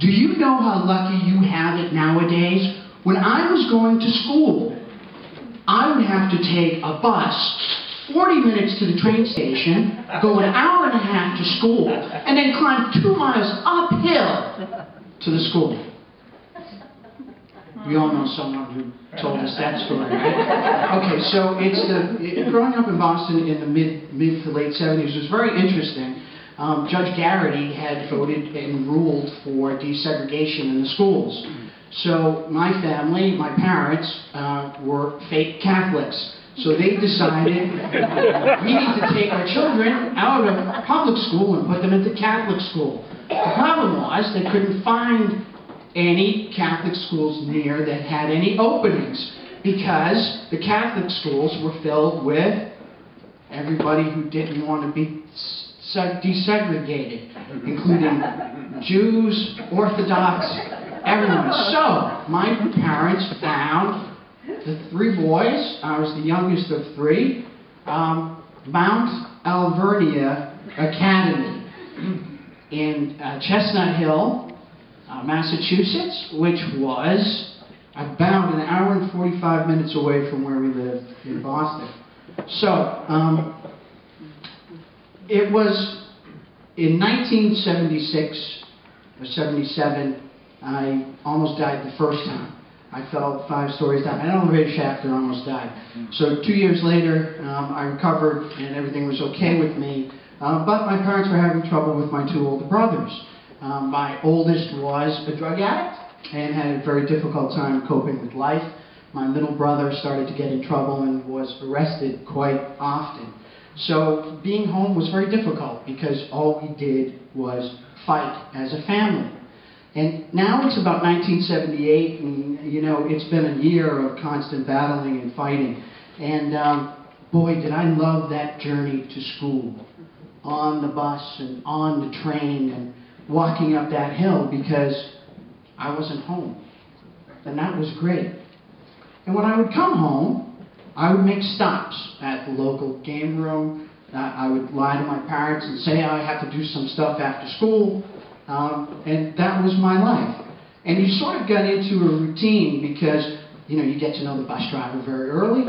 Do you know how lucky you have it nowadays? When I was going to school, I would have to take a bus 40 minutes to the train station, go an hour and a half to school, and then climb 2 miles uphill to the school. We all know someone who told us that story, right? Okay, so growing up in Boston in the mid to late 70s was very interesting. Judge Garrity had voted and ruled for desegregation in the schools. So my family, my parents, were fake Catholics. So they decided we need to take our children out of public school and put them into Catholic school. The problem was they couldn't find any Catholic schools near that had any openings because the Catholic schools were filled with everybody who didn't want to be desegregated, including Jews, Orthodox, everyone. So my parents found the 3 boys, I was the youngest of 3, Mount Alvernia Academy in Chestnut Hill, Massachusetts, which was about an hour and 45 minutes away from where we lived in Boston. So, it was in 1976 or 77, I almost died the first time. I fell 5 stories down an elevator shaft and almost died. So 2 years later, I recovered and everything was okay with me. But my parents were having trouble with my 2 older brothers. My oldest was a drug addict and had a very difficult time coping with life. My middle brother started to get in trouble and was arrested quite often. So being home was very difficult because all we did was fight as a family. And now it's about 1978, and you know, it's been a year of constant battling and fighting. And boy, did I love that journey to school, on the bus and on the train and walking up that hill because I wasn't home. And that was great. And when I would come home, I would make stops at the local game room. I would lie to my parents and say I have to do some stuff after school. And that was my life. And you sort of got into a routine because, you know, you get to know the bus driver very early.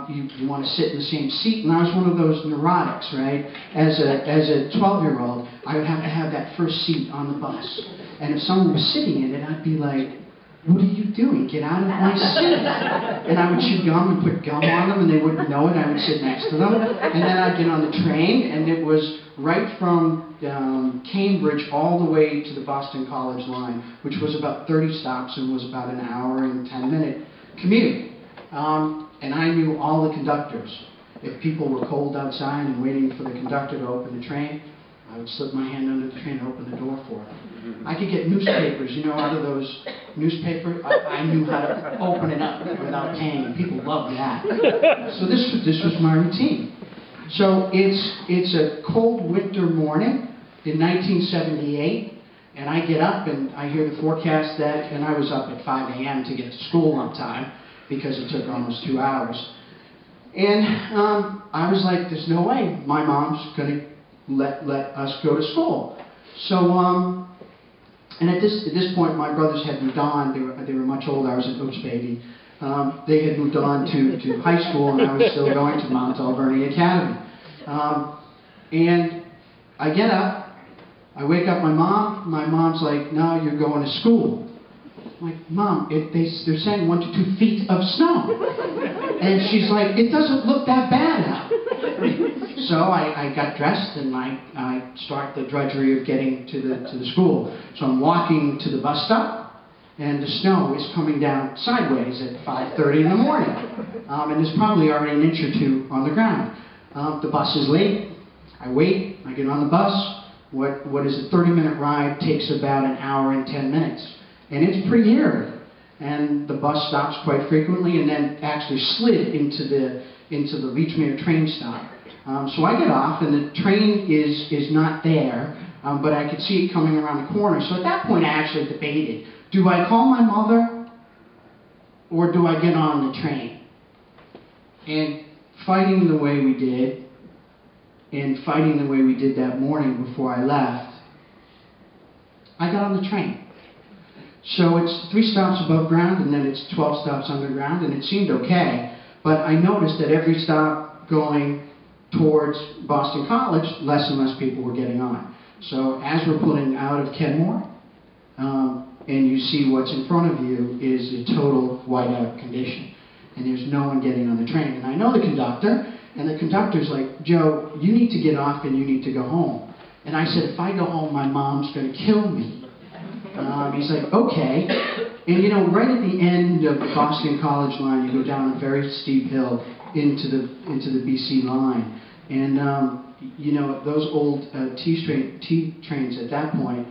You want to sit in the same seat. And I was one of those neurotics, right? As a 12-year-old, I would have to have that first seat on the bus. And if someone was sitting in it, I'd be like, what are you doing? Get out of my seat. And I would chew gum and put gum on them and they wouldn't know it. I would sit next to them. And then I'd get on the train and it was right from Cambridge all the way to the Boston College line, which was about 30 stops and was about an hour and 10-minute commute. And I knew all the conductors. If people were cold outside and waiting for the conductor to open the train, I would slip my hand under the train and open the door for them. I could get newspapers, you know, out of those newspapers. I knew how to open it up without paying, and people loved that. So this was my routine. So it's a cold winter morning in 1978, and I get up and I hear the forecast that, and I was up at 5 a.m. to get to school on time because it took almost 2 hours. And I was like, there's no way my mom's going to let us go to school. So, and at this point, my brothers had moved on. They were much older. I was an oops baby. They had moved on to high school, and I was still going to Mount Alvernia Academy. And I get up. I wake up my mom. My mom's like, no, you're going to school. I'm like, Mom, they're saying 1 to 2 feet of snow. And she's like, it doesn't look that bad out. So I got dressed and I start the drudgery of getting to the school. So I'm walking to the bus stop and the snow is coming down sideways at 5:30 in the morning. And there's probably already an inch or 2 on the ground. The bus is late. I wait. I get on the bus. What is a 30-minute ride takes about an hour and 10 minutes. And it's pretty eerie. And the bus stops quite frequently and then actually slid into the Leechmere train stop. So I get off and the train is not there, but I could see it coming around the corner. So at that point I actually debated, do I call my mother or do I get on the train? And fighting the way we did, and fighting the way we did that morning before I left, I got on the train. So it's 3 stops above ground, and then it's 12 stops underground, and it seemed okay. But I noticed that every stop going towards Boston College, less and less people were getting on. So as we're pulling out of Kenmore, and you see what's in front of you is a total whiteout condition. And there's no one getting on the train. And I know the conductor, and the conductor's like, Joe, you need to get off and you need to go home. And I said, if I go home, my mom's going to kill me. He's like, okay. And you know, right at the end of the Boston College line, you go down a very steep hill into the BC line. And you know, those old T trains at that point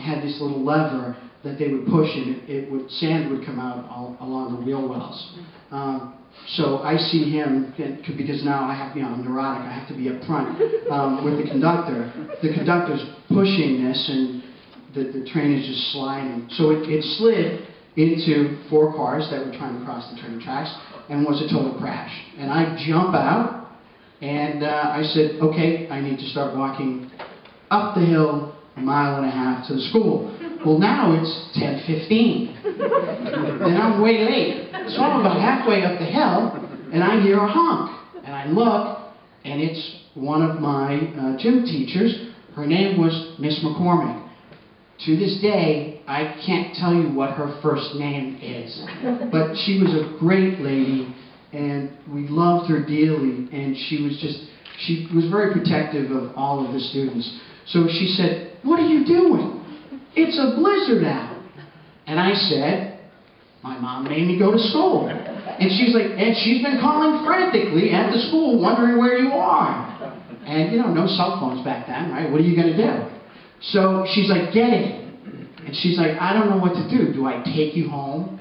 had this little lever that they would push, and sand would come out along the wheel wells. So I see him, because now I'm neurotic, I have to be up front with the conductor. The conductor's pushing this, and the train is just sliding. So it slid into 4 cars that were trying to cross the train tracks, and was a total crash. And I jump out, and I said, okay, I need to start walking up the hill 1.5 miles to the school. Well, now it's 10:15, and I'm way late. So I'm about halfway up the hill, and I hear a honk. And I look, and it's one of my gym teachers. Her name was Miss McCormick. To this day, I can't tell you what her first name is, but she was a great lady, and we loved her dearly, and she was very protective of all of the students. So she said, what are you doing? It's a blizzard out. And I said, my mom made me go to school. And she's like, and she's been calling frantically at the school wondering where you are. And you know, no cell phones back then, right? What are you going to do? So she's like, get in. And she's like, I don't know what to do. Do I take you home?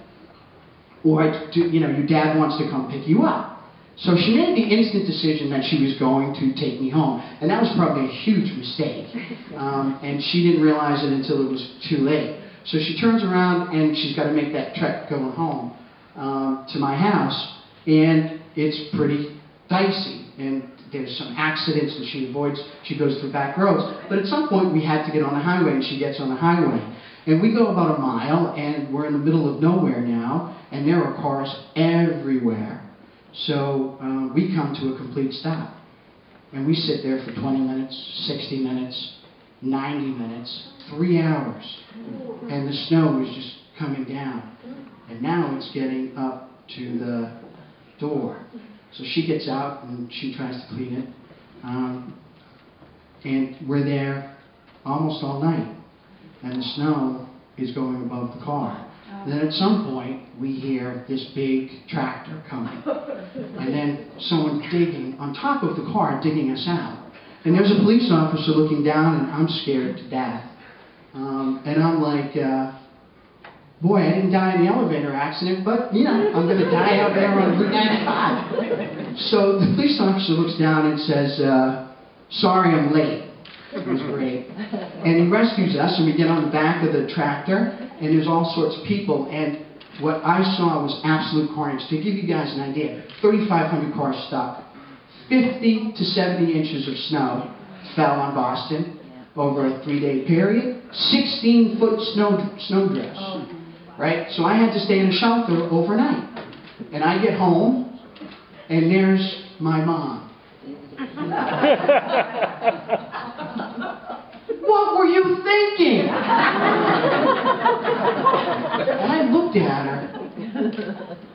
Or, you know, your dad wants to come pick you up. So she made the instant decision that she was going to take me home. And that was probably a huge mistake. And she didn't realize it until it was too late. So she turns around, and she's got to make that trek going home to my house. And it's pretty dicey. And there's some accidents that she avoids. She goes through back roads. But at some point, we had to get on the highway, and she gets on the highway. And we go about 1 mile, and we're in the middle of nowhere now, and there are cars everywhere. So we come to a complete stop. And we sit there for 20 minutes, 60 minutes, 90 minutes, 3 hours. And the snow was just coming down. And now it's getting up to the door. So she gets out, and she tries to clean it. And we're there almost all night. And the snow is going above the car. Then at some point, we hear this big tractor coming. And then someone digging on top of the car, digging us out. And there's a police officer looking down, and I'm scared to death. And I'm like, boy, I didn't die in the elevator accident, but, you know, I'm going to die out there on Route 95. So the police officer looks down and says, sorry, I'm late. It was great. And he rescues us, and we get on the back of the tractor, and there's all sorts of people. And what I saw was absolute carnage. To give you guys an idea, 3,500 cars stuck. 50 to 70 inches of snow fell on Boston over a 3-day period. 16-foot snow drifts. Right? So I had to stay in a shelter overnight. And I get home, and there's my mom. What were you thinking? And I looked at her,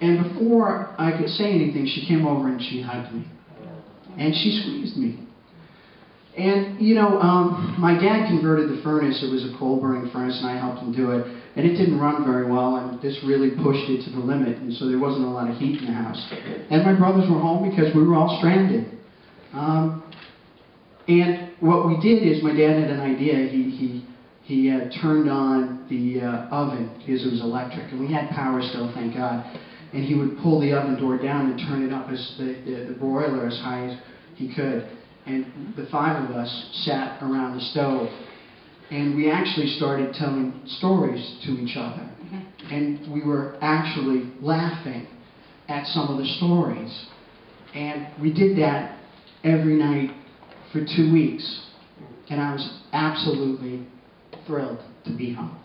and before I could say anything, she came over and she hugged me. And she squeezed me. And, you know, my dad converted the furnace. It was a coal-burning furnace, and I helped him do it. And it didn't run very well, and this really pushed it to the limit, and so there wasn't a lot of heat in the house. And my brothers were home because we were all stranded. And what we did is, my dad had an idea. He turned on the oven because it was electric, and we had power still, thank God. And he would pull the oven door down and turn it up as the broiler as high as he could. And the 5 of us sat around the stove, and we actually started telling stories to each other. And we were actually laughing at some of the stories. And we did that every night for 2 weeks. And I was absolutely thrilled to be home.